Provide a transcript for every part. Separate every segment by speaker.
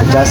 Speaker 1: 85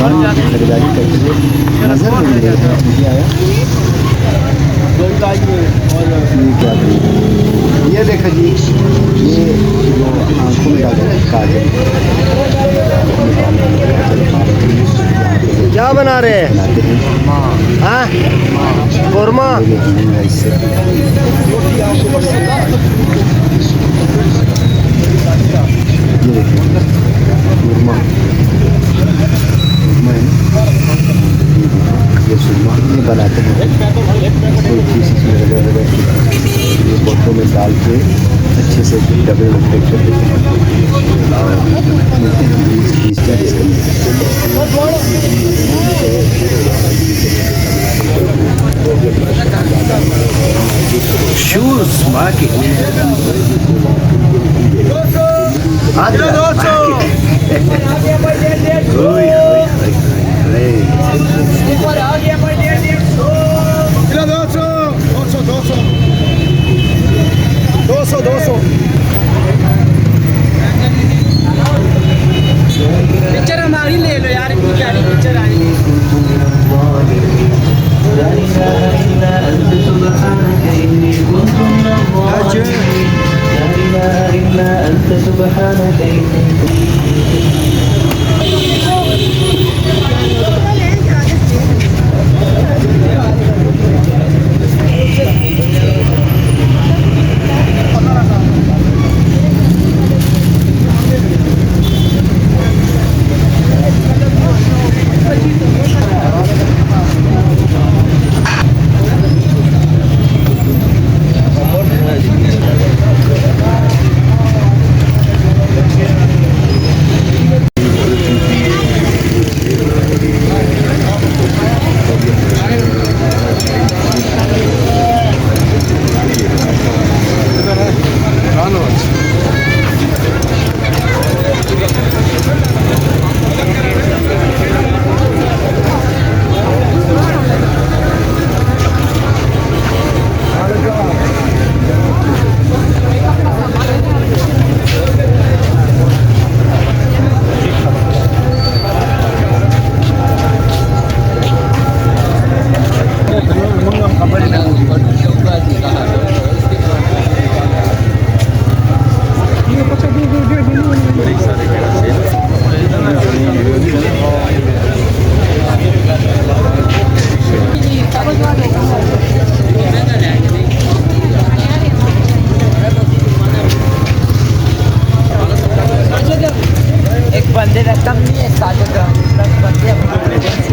Speaker 1: दुकान की खरीदारी करते हुए नजर मिल रहे हैं। मुझे आया ये क्या ये देखो जी, ये जो आंखों में डालते हैं काजल, क्या बना रहे हैं? बनाते हैं हाँ कौरमा इससे। ये देखिए कौरमा है ना, ये सुरमा ये बनाते हैं कोई चीज़ इसमें रगड़ ये बोतलों में डाल के अच्छे से डबल पैक कर देते हैं और मिलते हैं 20-40 शूज मार्केट
Speaker 2: पिक्चर हमारी ले लो यार, इतनी प्यारी पिक्चर आई। एक बंदे रकम नहीं है, 7 बंदे